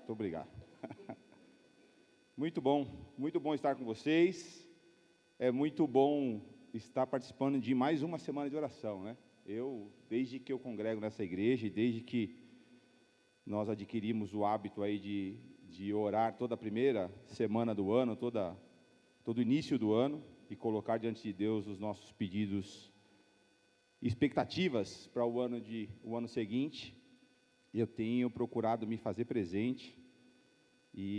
Muito obrigado. Muito bom estar com vocês. É muito bom estar participando de mais uma semana de oração, né? Desde que eu congrego nessa igreja e desde que nós adquirimos o hábito aí de orar toda a primeira semana do ano, todo início do ano, e colocar diante de Deus os nossos pedidos, expectativas para o ano seguinte, eu tenho procurado me fazer presente,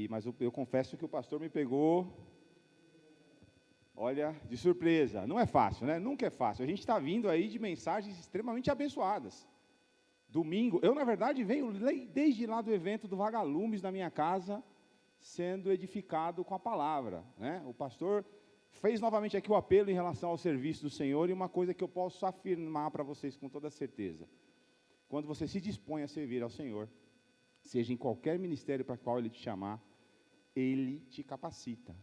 mas eu confesso que o pastor me pegou, olha, de surpresa. Não é fácil, né? Nunca é fácil. A gente está vindo aí de mensagens extremamente abençoadas. Domingo, eu na verdade venho desde lá do evento do Vagalumes na minha casa, sendo edificado com a palavra, né? O pastor fez novamente aqui o apelo em relação ao serviço do Senhor, e uma coisa que eu posso afirmar para vocês com toda certeza: quando você se dispõe a servir ao Senhor, seja em qualquer ministério para qual Ele te chamar, Ele te capacita,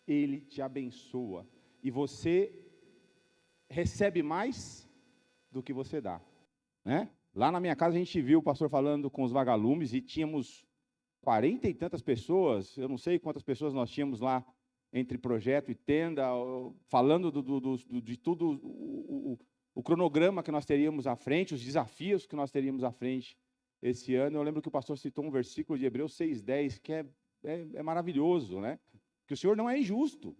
Ele te abençoa, e você recebe mais do que você dá, né? Lá na minha casa a gente viu o pastor falando com os vagalumes, e tínhamos 40 e tantas pessoas, eu não sei quantas pessoas nós tínhamos lá, entre projeto e tenda, falando de tudo, o cronograma que nós teríamos à frente, os desafios que nós teríamos à frente esse ano. Eu lembro que o pastor citou um versículo de Hebreus 6:10, que é maravilhoso, né? Que o Senhor não é injusto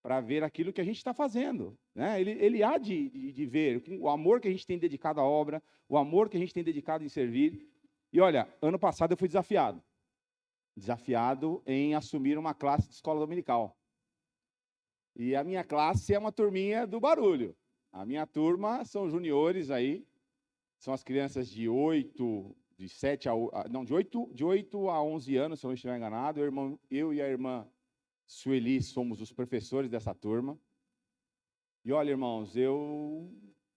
para ver aquilo que a gente está fazendo, né? Ele há de ver o amor que a gente tem dedicado à obra, o amor que a gente tem dedicado em servir. E olha, ano passado eu fui desafiado em assumir uma classe de escola dominical. E a minha classe é uma turminha do barulho. A minha turma são juniores aí, são as crianças de 8 a 11 anos, se eu não estiver enganado. Eu e a irmã Sueli somos os professores dessa turma. E olha, irmãos, eu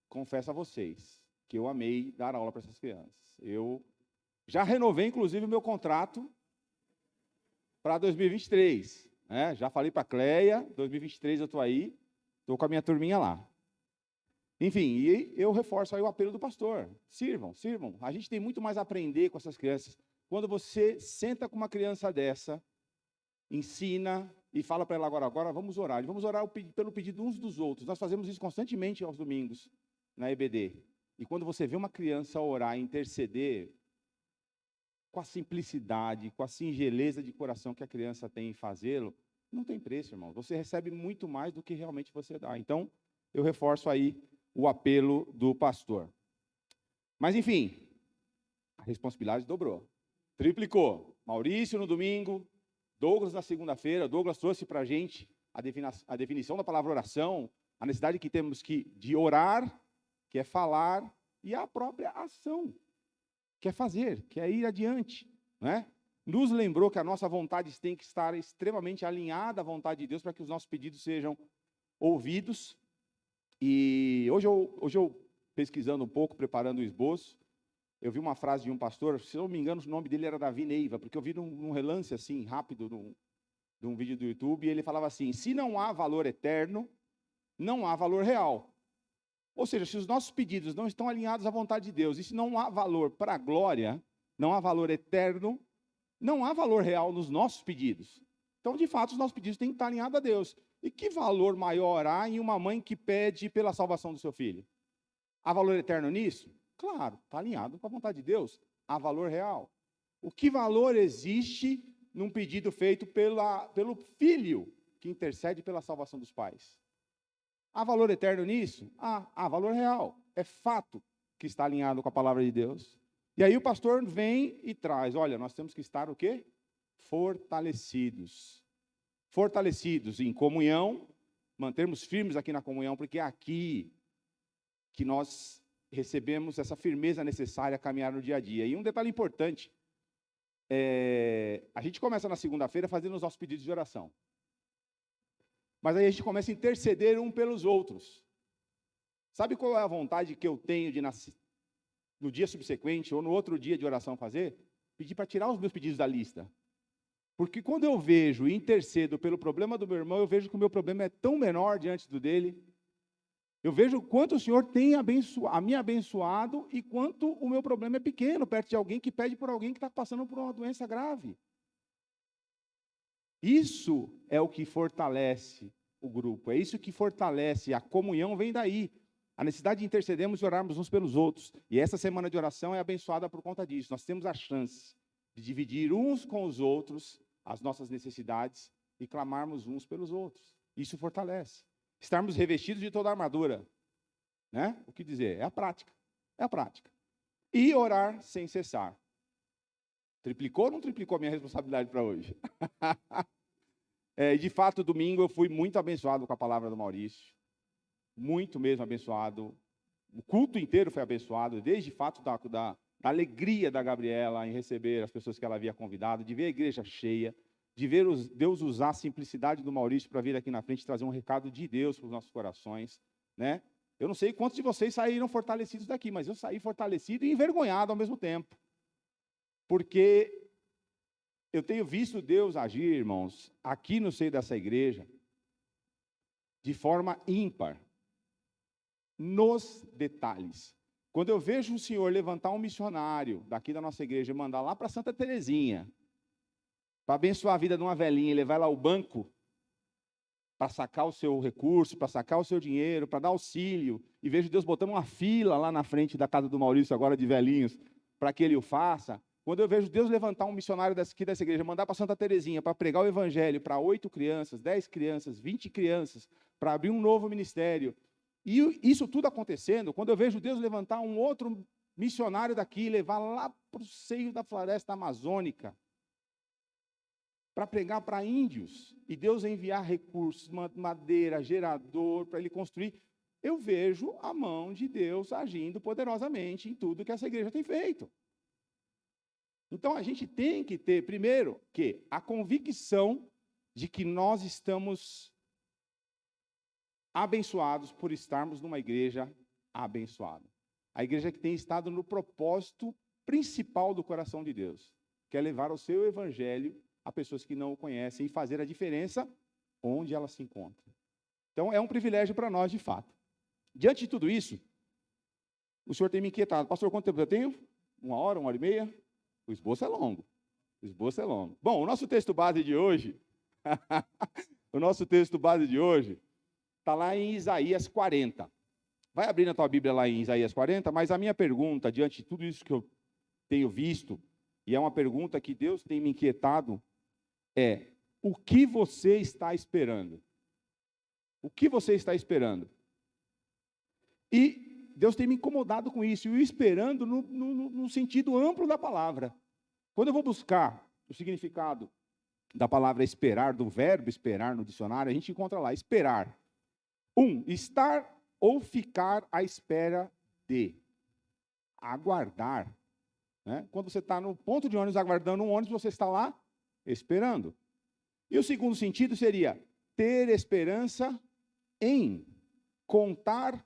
confesso a vocês que eu amei dar aula para essas crianças. Eu já renovei, inclusive, o meu contrato para 2023, né? Já falei para a Cleia, 2023 eu estou aí, estou com a minha turminha lá. Enfim, e eu reforço aí o apelo do pastor: sirvam. A gente tem muito mais a aprender com essas crianças. Quando você senta com uma criança dessa, ensina e fala para ela: agora vamos orar pelo pedido uns dos outros. Nós fazemos isso constantemente aos domingos, na EBD. E quando você vê uma criança orar e interceder, com a simplicidade, com a singeleza de coração que a criança tem em fazê-lo, não tem preço, irmão. Você recebe muito mais do que realmente você dá. Então, eu reforço aí o apelo do pastor. Mas, enfim, a responsabilidade dobrou, triplicou. Maurício no domingo, Douglas na segunda-feira. Douglas trouxe para a gente a definição da palavra oração, a necessidade que temos de orar, que é falar, e a própria ação, que é fazer, que é ir adiante, né? Nos lembrou que a nossa vontade tem que estar extremamente alinhada à vontade de Deus para que os nossos pedidos sejam ouvidos. E hoje eu pesquisando um pouco, preparando o esboço, eu vi uma frase de um pastor, se não me engano, o nome dele era Davi Neiva, porque eu vi num relance assim, rápido, de um vídeo do YouTube, e ele falava assim: se não há valor eterno, não há valor real. Ou seja, se os nossos pedidos não estão alinhados à vontade de Deus, e se não há valor para a glória, não há valor eterno, não há valor real nos nossos pedidos. Então, de fato, os nossos pedidos têm que estar alinhados a Deus. E que valor maior há em uma mãe que pede pela salvação do seu filho? Há valor eterno nisso? Claro, está alinhado com a vontade de Deus. Há valor real. O que valor existe num pedido feito pelo filho que intercede pela salvação dos pais? Há valor eterno nisso? Há valor real. É fato que está alinhado com a palavra de Deus. E aí o pastor vem e traz: olha, nós temos que estar o quê? Fortalecidos. Fortalecidos em comunhão, mantermos firmes aqui na comunhão, porque é aqui que nós recebemos essa firmeza necessária a caminhar no dia a dia. E um detalhe importante, a gente começa na segunda-feira fazendo os nossos pedidos de oração. Mas aí a gente começa a interceder um pelos outros. Sabe qual é a vontade que eu tenho de no dia subsequente ou no outro dia de oração fazer? Pedir para tirar os meus pedidos da lista. Porque quando eu vejo e intercedo pelo problema do meu irmão, eu vejo que o meu problema é tão menor diante do dele. Eu vejo o quanto o Senhor tem me abençoado e quanto o meu problema é pequeno perto de alguém que pede por alguém que está passando por uma doença grave. Isso é o que fortalece o grupo, é isso que fortalece, a comunhão vem daí. A necessidade de intercedermos e orarmos uns pelos outros. E essa semana de oração é abençoada por conta disso. Nós temos a chance de dividir uns com os outros as nossas necessidades e clamarmos uns pelos outros. Isso fortalece. Estarmos revestidos de toda a armadura. Né? O que dizer? É a prática. É a prática. E orar sem cessar. Triplicou ou não triplicou a minha responsabilidade para hoje? De fato, domingo eu fui muito abençoado com a palavra do Maurício. Muito mesmo abençoado. O culto inteiro foi abençoado, desde o fato da alegria da Gabriela em receber as pessoas que ela havia convidado, de ver a igreja cheia, de ver Deus usar a simplicidade do Maurício para vir aqui na frente e trazer um recado de Deus para os nossos corações. Né? Eu não sei quantos de vocês saíram fortalecidos daqui, mas eu saí fortalecido e envergonhado ao mesmo tempo. Porque eu tenho visto Deus agir, irmãos, aqui no seio dessa igreja, de forma ímpar. Nos detalhes. Quando eu vejo o Senhor levantar um missionário daqui da nossa igreja e mandar lá para Santa Terezinha, para abençoar a vida de uma velhinha e levar ela ao banco, para sacar o seu recurso, para sacar o seu dinheiro, para dar auxílio, e vejo Deus botando uma fila lá na frente da casa do Maurício, agora de velhinhos, para que ele o faça. Quando eu vejo Deus levantar um missionário aqui dessa igreja, mandar para Santa Terezinha, para pregar o evangelho para 8 crianças, 10 crianças, 20 crianças, para abrir um novo ministério, e isso tudo acontecendo, quando eu vejo Deus levantar um outro missionário daqui e levar lá para o seio da floresta amazônica, para pregar para índios, e Deus enviar recursos, madeira, gerador, para ele construir, eu vejo a mão de Deus agindo poderosamente em tudo que essa igreja tem feito. Então, a gente tem que ter, primeiro, que a convicção de que nós estamos abençoados por estarmos numa igreja abençoada. A igreja que tem estado no propósito principal do coração de Deus, que é levar o seu evangelho a pessoas que não o conhecem e fazer a diferença onde elas se encontram. Então, é um privilégio para nós, de fato. Diante de tudo isso, o senhor tem me inquietado. Pastor, quanto tempo eu tenho? 1 hora, 1h30? O esboço é longo. O esboço é longo. Bom, o nosso texto base de hoje, está lá em Isaías 40. Vai abrir na tua Bíblia lá em Isaías 40, mas a minha pergunta, diante de tudo isso que eu tenho visto, e é uma pergunta que Deus tem me inquietado, é: o que você está esperando? O que você está esperando? E Deus tem me incomodado com isso, e o esperando no sentido amplo da palavra. Quando eu vou buscar o significado da palavra esperar, do verbo esperar no dicionário, a gente encontra lá, esperar. Estar ou ficar à espera de. Aguardar. Né? Quando você está no ponto de ônibus aguardando um ônibus, você está lá esperando. E o segundo sentido seria ter esperança em, contar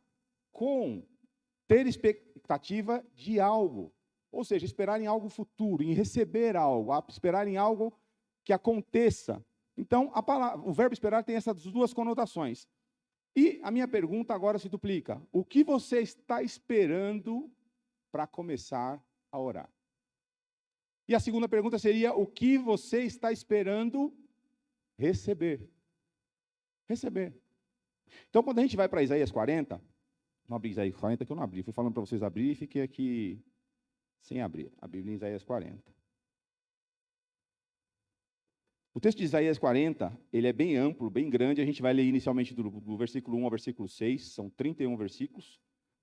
com, ter expectativa de algo. Ou seja, esperar em algo futuro, em receber algo, esperar em algo que aconteça. Então, o verbo esperar tem essas duas conotações. E a minha pergunta agora se duplica. O que você está esperando para começar a orar? E a segunda pergunta seria: o que você está esperando receber? Receber. Então, quando a gente vai para Isaías 40, não abri Isaías 40, que eu não abri, fui falando para vocês abrir e fiquei aqui sem abrir. A Bíblia em Isaías 40. O texto de Isaías 40, ele é bem amplo, bem grande. A gente vai ler inicialmente do versículo 1 ao versículo 6, são 31 versículos.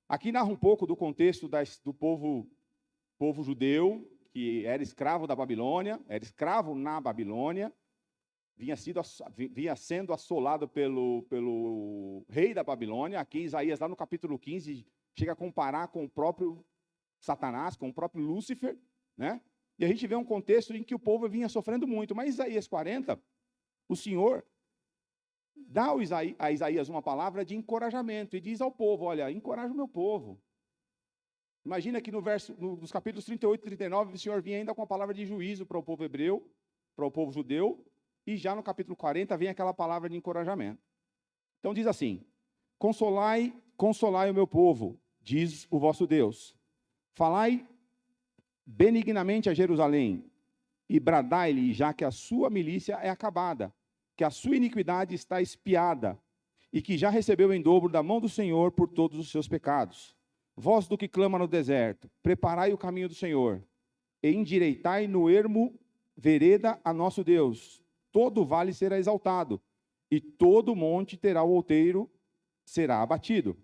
Aqui narra um pouco do contexto do povo judeu, que era escravo da Babilônia, era escravo na Babilônia, vinha sendo assolado pelo rei da Babilônia. Aqui Isaías, lá no capítulo 15, chega a comparar com o próprio Satanás, com o próprio Lúcifer, né? E a gente vê um contexto em que o povo vinha sofrendo muito. Mas Isaías 40, o Senhor dá a Isaías uma palavra de encorajamento e diz ao povo: olha, encoraja o meu povo. Imagina que nos capítulos 38 e 39, o Senhor vinha ainda com a palavra de juízo para o povo hebreu, para o povo judeu, e já no capítulo 40 vem aquela palavra de encorajamento. Então diz assim: consolai consolai o meu povo, diz o vosso Deus. Falai benignamente a Jerusalém, e bradai-lhe, já que a sua milícia é acabada, que a sua iniquidade está expiada, e que já recebeu em dobro da mão do Senhor por todos os seus pecados. Vós do que clama no deserto, preparai o caminho do Senhor, e endireitai no ermo vereda a nosso Deus. Todo vale será exaltado, e todo monte terá o outeiro, será abatido.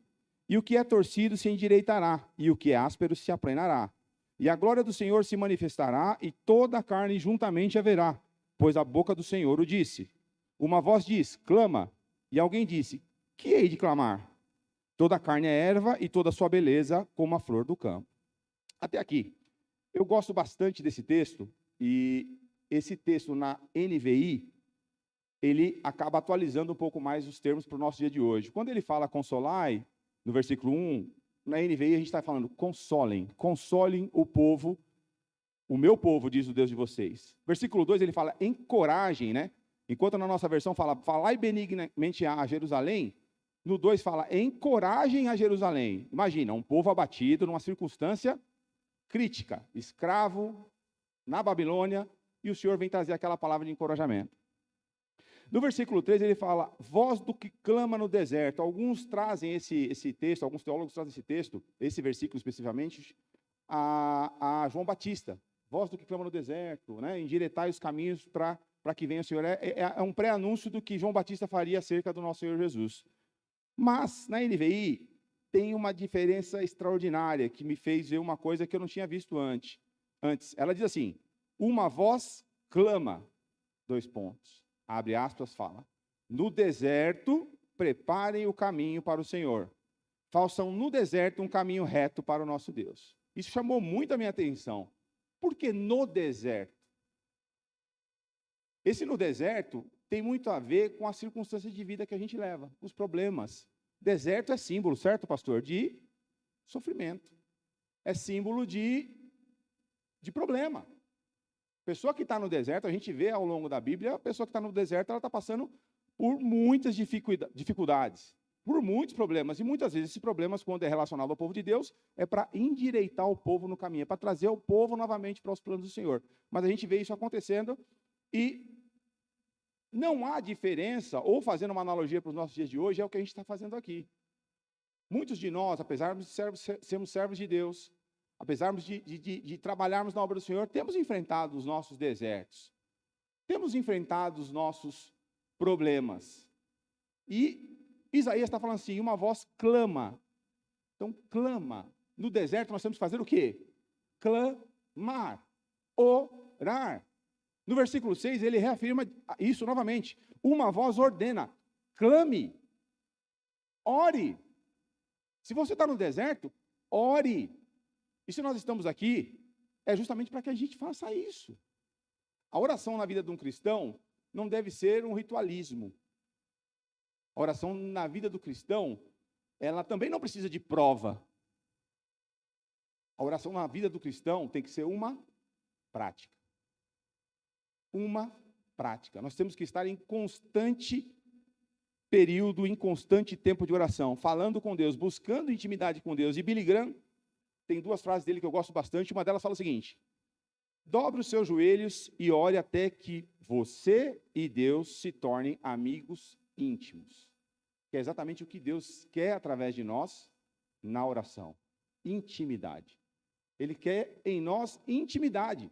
E o que é torcido se endireitará, e o que é áspero se aplanará. E a glória do Senhor se manifestará, e toda a carne juntamente haverá, pois a boca do Senhor o disse. Uma voz diz, clama, e alguém disse, que hei de clamar? Toda a carne é erva, e toda a sua beleza como a flor do campo. Até aqui. Eu gosto bastante desse texto, e esse texto na NVI, ele acaba atualizando um pouco mais os termos para o nosso dia de hoje. Quando ele fala consolai, no versículo 1, na NVI a gente está falando consolem o povo, o meu povo, diz o Deus de vocês. Versículo 2, ele fala encorajem, né? Enquanto na nossa versão fala, falai benignamente a Jerusalém, no 2 fala, encorajem a Jerusalém. Imagina, um povo abatido numa circunstância crítica, escravo na Babilônia, e o Senhor vem trazer aquela palavra de encorajamento. No versículo 3 ele fala, voz do que clama no deserto. Alguns trazem esse texto, alguns teólogos trazem esse texto, esse versículo especificamente, a João Batista. Voz do que clama no deserto, né? Endireitai os caminhos para que venha o Senhor. É um pré-anúncio do que João Batista faria acerca do nosso Senhor Jesus. Mas, na NVI, tem uma diferença extraordinária que me fez ver uma coisa que eu não tinha visto antes. Ela diz assim, uma voz clama, 2 pontos. Abre aspas, fala, no deserto, preparem o caminho para o Senhor. Façam no deserto um caminho reto para o nosso Deus. Isso chamou muito a minha atenção. Por que no deserto? Esse no deserto tem muito a ver com as circunstâncias de vida que a gente leva, os problemas. Deserto é símbolo, certo, pastor? De sofrimento. É símbolo de problema. Pessoa que está no deserto, a gente vê ao longo da Bíblia, a pessoa que está no deserto, ela está passando por muitas dificuldades, por muitos problemas. E muitas vezes esses problemas, quando é relacionado ao povo de Deus, é para endireitar o povo no caminho, é para trazer o povo novamente para os planos do Senhor. Mas a gente vê isso acontecendo e não há diferença, ou fazendo uma analogia para os nossos dias de hoje, é o que a gente está fazendo aqui. Muitos de nós, apesar de sermos servos de Deus, apesar de trabalharmos na obra do Senhor, temos enfrentado os nossos desertos, temos enfrentado os nossos problemas. E Isaías está falando assim, uma voz clama. Então, clama. No deserto nós temos que fazer o quê? Clamar, orar. No versículo 6, ele reafirma isso novamente. Uma voz ordena, clame, ore. Se você está no deserto, ore. E se nós estamos aqui, é justamente para que a gente faça isso. A oração na vida de um cristão não deve ser um ritualismo. A oração na vida do cristão, ela também não precisa de prova. A oração na vida do cristão tem que ser uma prática. Uma prática. Nós temos que estar em constante período, em constante tempo de oração, falando com Deus, buscando intimidade com Deus. E Billy Graham tem 2 frases dele que eu gosto bastante. Uma delas fala o seguinte, dobre os seus joelhos e ore até que você e Deus se tornem amigos íntimos. Que é exatamente o que Deus quer através de nós na oração. Intimidade. Ele quer em nós intimidade.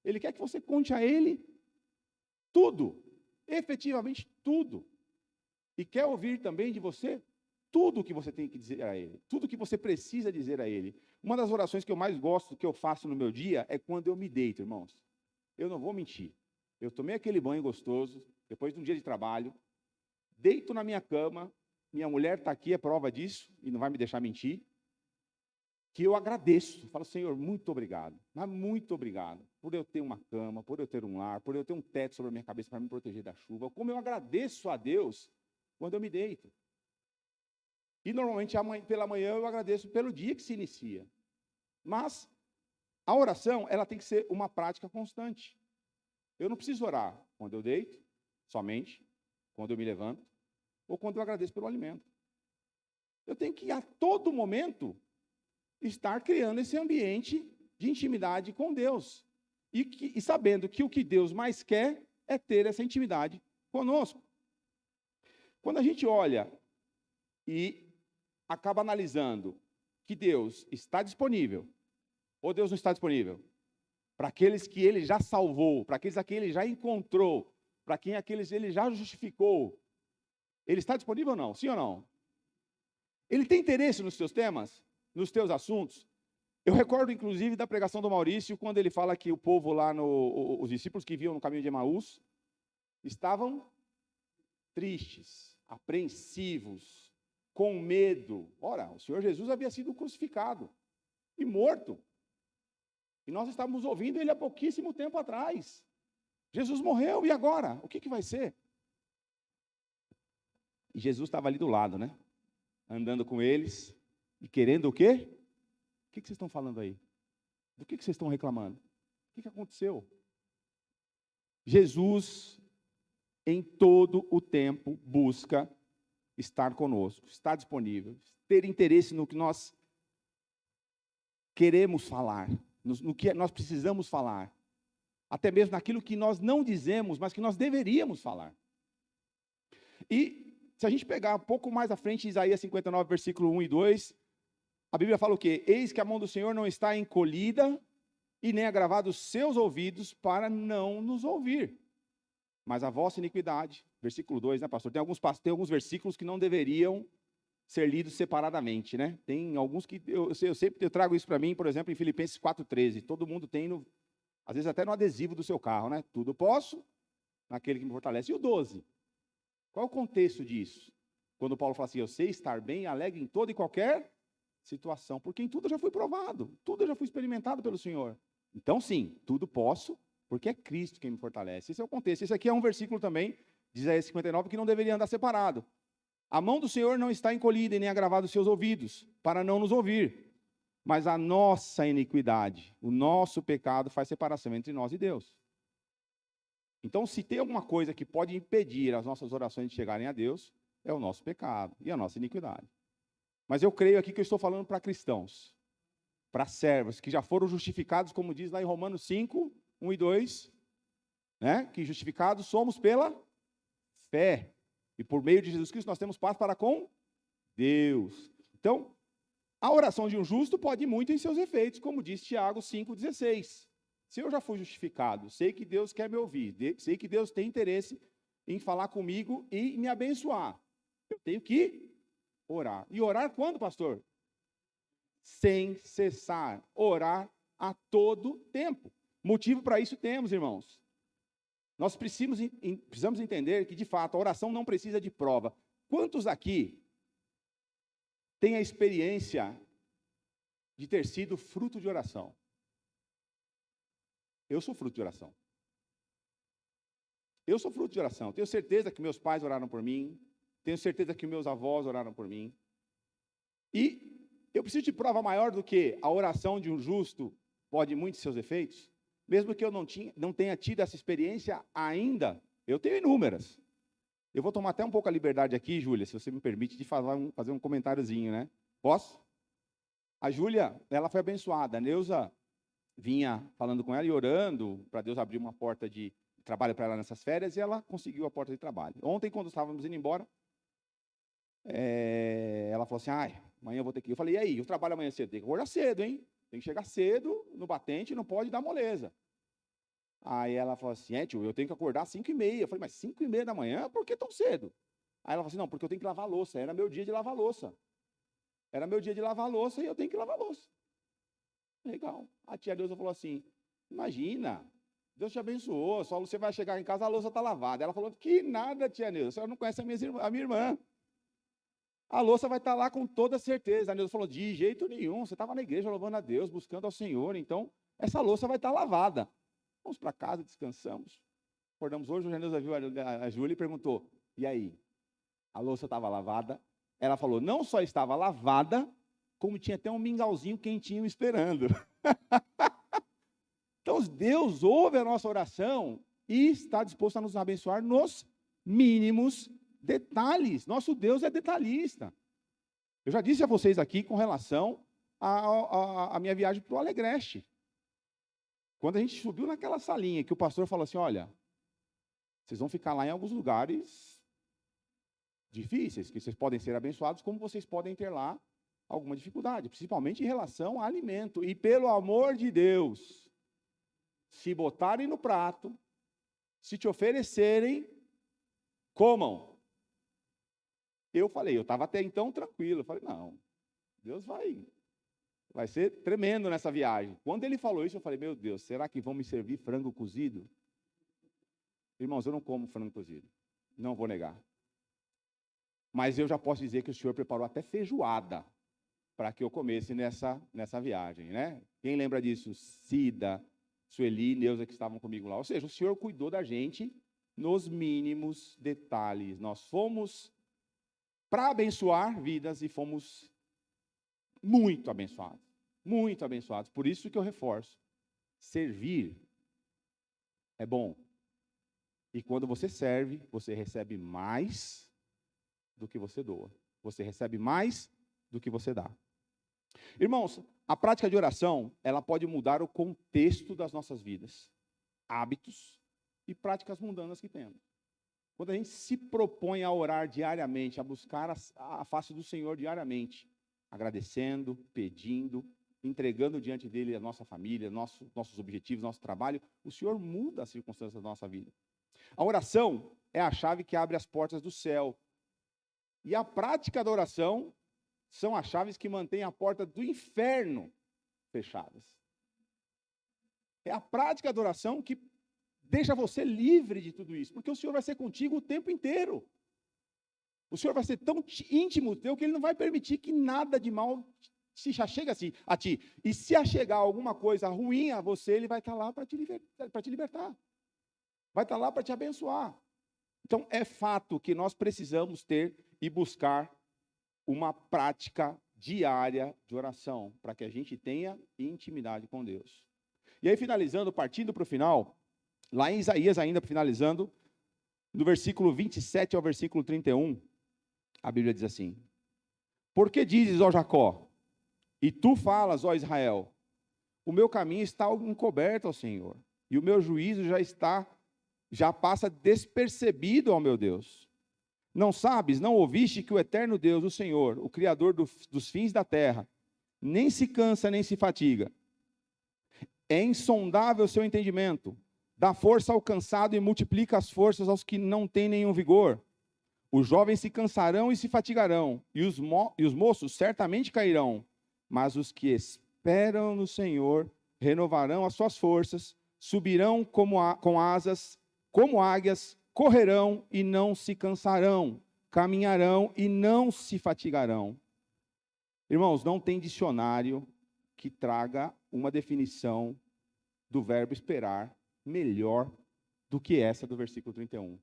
Ele quer que você conte a Ele tudo. Efetivamente tudo. E quer ouvir também de você tudo o que você tem que dizer a Ele. Tudo o que você precisa dizer a Ele. Uma das orações que eu mais gosto, que eu faço no meu dia, é quando eu me deito, irmãos. Eu não vou mentir. Eu tomei aquele banho gostoso, depois de um dia de trabalho, deito na minha cama, minha mulher está aqui, é prova disso, e não vai me deixar mentir, que eu agradeço. Falo, Senhor, muito obrigado, mas muito obrigado por eu ter uma cama, por eu ter um lar, por eu ter um teto sobre a minha cabeça para me proteger da chuva. Como eu agradeço a Deus quando eu me deito. E normalmente pela manhã eu agradeço pelo dia que se inicia. Mas a oração, ela tem que ser uma prática constante. Eu não preciso orar quando eu deito, somente, quando eu me levanto, ou quando eu agradeço pelo alimento. Eu tenho que, a todo momento, estar criando esse ambiente de intimidade com Deus. E sabendo que o que Deus mais quer é ter essa intimidade conosco. Quando a gente olha e acaba analisando que Deus está disponível, ou Deus não está disponível, para aqueles que Ele já salvou, para aqueles a quem Ele já encontrou, para quem aqueles Ele já justificou, Ele está disponível ou não? Sim ou não? Ele tem interesse nos teus temas, nos teus assuntos? Eu recordo, inclusive, da pregação do Maurício, quando ele fala que o povo lá, os discípulos que viam no caminho de Emaús, estavam tristes, apreensivos, com medo. Ora, o Senhor Jesus havia sido crucificado e morto. E nós estávamos ouvindo Ele há pouquíssimo tempo atrás. Jesus morreu, e agora? O que vai ser? E Jesus estava ali do lado, né? Andando com eles e querendo o quê? O que vocês estão falando aí? Do que vocês estão reclamando? O que aconteceu? Jesus, em todo o tempo, busca estar conosco, estar disponível, ter interesse no que nós queremos falar, no que nós precisamos falar, até mesmo naquilo que nós não dizemos, mas que nós deveríamos falar. E se a gente pegar um pouco mais à frente, Isaías 59, versículo 1 e 2, a Bíblia fala o quê? Eis que a mão do Senhor não está encolhida e nem agravado os seus ouvidos para não nos ouvir. Mas a vossa iniquidade, versículo 2, né, pastor? Tem alguns versículos que não deveriam ser lidos separadamente, né? Tem alguns que eu sempre trago isso para mim, por exemplo, em Filipenses 4,13. Todo mundo tem, às vezes até no adesivo do seu carro, né? Tudo posso naquele que me fortalece. E o 12? Qual é o contexto disso? Quando Paulo fala assim, eu sei estar bem e alegre em toda e qualquer situação, porque em tudo eu já fui provado, tudo eu já fui experimentado pelo Senhor. Então, sim, tudo posso, porque é Cristo quem me fortalece. Esse é o contexto. Esse aqui é um versículo também, de Isaías 59, que não deveria andar separado. A mão do Senhor não está encolhida e nem agravado os seus ouvidos, para não nos ouvir. Mas a nossa iniquidade, o nosso pecado faz separação entre nós e Deus. Então, se tem alguma coisa que pode impedir as nossas orações de chegarem a Deus, é o nosso pecado e a nossa iniquidade. Mas eu creio aqui que eu estou falando para cristãos, para servos, que já foram justificados, como diz lá em Romanos 5, 1 e 2, né? Que justificados somos pela fé. E por meio de Jesus Cristo nós temos paz para com Deus. Então, a oração de um justo pode ir muito em seus efeitos, como diz Tiago 5,16. Se eu já fui justificado, sei que Deus quer me ouvir, sei que Deus tem interesse em falar comigo e me abençoar. Eu tenho que orar. E orar quando, pastor? Sem cessar. Orar a todo tempo. Motivo para isso temos, irmãos. Nós precisamos entender que, de fato, a oração não precisa de prova. Quantos aqui têm a experiência de ter sido fruto de oração? Eu sou fruto de oração. Eu sou fruto de oração. Tenho certeza que meus pais oraram por mim. Tenho certeza que meus avós oraram por mim. E eu preciso de prova maior do que a oração de um justo pode muitos seus efeitos. Mesmo que eu não tenha tido essa experiência ainda, eu tenho inúmeras. Eu vou tomar até um pouco a liberdade aqui, Júlia, se você me permite, de fazer um comentáriozinho, né? Posso? A Júlia, ela foi abençoada. A Neuza vinha falando com ela e orando para Deus abrir uma porta de trabalho para ela nessas férias, e ela conseguiu a porta de trabalho. Ontem, quando estávamos indo embora, ela falou assim, amanhã eu vou ter que ir. Eu falei, e aí, eu trabalho amanhã cedo? Tem que acordar cedo, hein? Tem que chegar cedo no batente, não pode dar moleza. Aí ela falou assim, tio, eu tenho que acordar às 5h30. Eu falei, mas 5h30 da manhã, por que tão cedo? Aí ela falou assim, não, porque eu tenho que lavar a louça. Era meu dia de lavar a louça. Era meu dia de lavar a louça e eu tenho que lavar a louça. Legal. A tia Neuza falou assim, imagina, Deus te abençoou, só você vai chegar em casa, a louça está lavada. Ela falou, que nada, tia Neuza, a senhora não conhece a minha irmã. A louça vai estar lá com toda certeza. A Neuza falou, de jeito nenhum, você estava na igreja louvando a Deus, buscando ao Senhor, então essa louça vai estar lavada. Vamos para casa, descansamos. Acordamos hoje, a Neuza viu a Júlia e perguntou, e aí, a louça estava lavada? Ela falou, não só estava lavada, como tinha até um mingauzinho quentinho esperando. Então, Deus ouve a nossa oração e está disposto a nos abençoar nos mínimos detalhes. Nosso Deus é detalhista. Eu já disse a vocês aqui com relação à minha viagem para o Alegreste. Quando a gente subiu naquela salinha, que o pastor falou assim, olha, vocês vão ficar lá em alguns lugares difíceis, que vocês podem ser abençoados, como vocês podem ter lá alguma dificuldade, principalmente em relação a alimento. E pelo amor de Deus, se botarem no prato, se te oferecerem, comam. Eu falei, eu estava até então tranquilo, eu falei, não, Deus vai ser tremendo nessa viagem. Quando ele falou isso, eu falei, meu Deus, será que vão me servir frango cozido? Irmãos, eu não como frango cozido, não vou negar. Mas eu já posso dizer que o Senhor preparou até feijoada para que eu comesse nessa viagem, né? Quem lembra disso? Cida, Sueli, Neuza, que estavam comigo lá. Ou seja, o Senhor cuidou da gente nos mínimos detalhes. Nós fomos para abençoar vidas e fomos muito abençoados. Muito abençoados. Por isso que eu reforço. Servir é bom. E quando você serve, você recebe mais do que você doa. Você recebe mais do que você dá. Irmãos, a prática de oração, ela pode mudar o contexto das nossas vidas, hábitos e práticas mundanas que temos. Quando a gente se propõe a orar diariamente, a buscar a face do Senhor diariamente, agradecendo, pedindo, entregando diante dele a nossa família, nossos objetivos, nosso trabalho, o Senhor muda as circunstâncias da nossa vida. A oração é a chave que abre as portas do céu. E a prática da oração são as chaves que mantêm a porta do inferno fechadas. É a prática da oração que deixa você livre de tudo isso, porque o Senhor vai ser contigo o tempo inteiro. O Senhor vai ser tão íntimo teu que Ele não vai permitir que nada de mal se chegue a ti. E se chegar alguma coisa ruim a você, Ele vai estar lá para te libertar. Vai estar lá para te abençoar. Então, é fato que nós precisamos ter e buscar uma prática diária de oração, para que a gente tenha intimidade com Deus. E aí, finalizando, partindo para o final, lá em Isaías ainda, finalizando, do versículo 27 ao versículo 31, a Bíblia diz assim: Por que dizes, ó Jacó, e tu falas, ó Israel, o meu caminho está encoberto ao Senhor, e o meu juízo já passa despercebido ao meu Deus. Não sabes, não ouviste que o eterno Deus, o Senhor, o Criador dos fins da terra, nem se cansa, nem se fatiga. É insondável o seu entendimento, dá força ao cansado e multiplica as forças aos que não têm nenhum vigor. Os jovens se cansarão e se fatigarão, e os moços certamente cairão, mas os que esperam no Senhor renovarão as suas forças, subirão com asas, como águias, correrão e não se cansarão, caminharão e não se fatigarão. Irmãos, não tem dicionário que traga uma definição do verbo esperar melhor do que essa do versículo 31.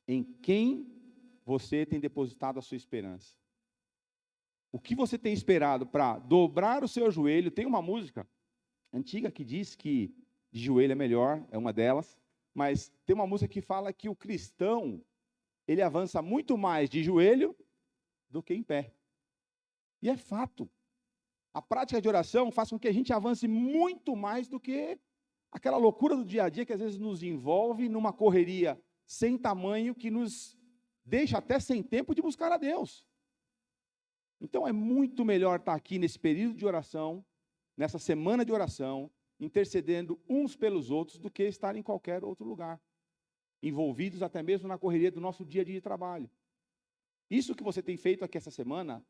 Em quem você tem depositado a sua esperança? O que você tem esperado para dobrar o seu joelho? Tem uma música antiga que diz que de joelho é melhor, é uma delas. Mas tem uma música que fala que o cristão, ele avança muito mais de joelho do que em pé. E é fato. A prática de oração faz com que a gente avance muito mais do que aquela loucura do dia a dia que às vezes nos envolve numa correria sem tamanho que nos deixa até sem tempo de buscar a Deus. Então é muito melhor estar aqui nesse período de oração, nessa semana de oração, intercedendo uns pelos outros, do que estar em qualquer outro lugar, envolvidos até mesmo na correria do nosso dia a dia de trabalho. Isso que você tem feito aqui essa semana,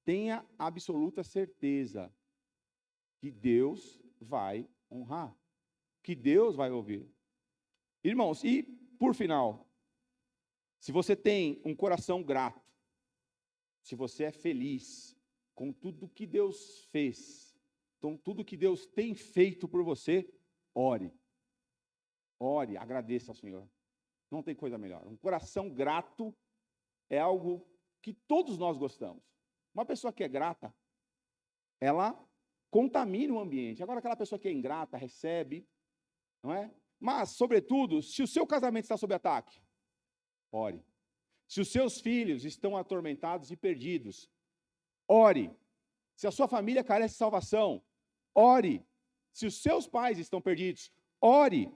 tenha absoluta certeza que Deus vai honrar, que Deus vai ouvir. Irmãos, e por final, se você tem um coração grato, se você é feliz com tudo que Deus fez, então, tudo que Deus tem feito por você, ore. Ore, agradeça ao Senhor. Não tem coisa melhor. Um coração grato é algo que todos nós gostamos. Uma pessoa que é grata, ela contamina o ambiente. Agora, aquela pessoa que é ingrata, recebe, não é? Mas, sobretudo, se o seu casamento está sob ataque, ore. Se os seus filhos estão atormentados e perdidos, ore. Se a sua família carece de salvação, ore. Se os seus pais estão perdidos, ore.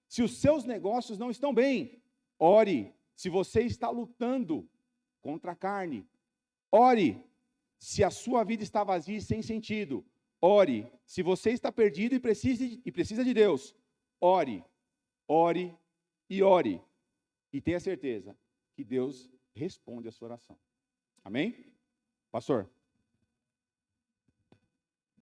Se os seus negócios não estão bem, ore. Se você está lutando contra a carne, ore. Se a sua vida está vazia e sem sentido, ore. Se você está perdido e precisa de Deus, ore. Ore e ore. E tenha certeza que Deus responde a sua oração. Amém? Pastor.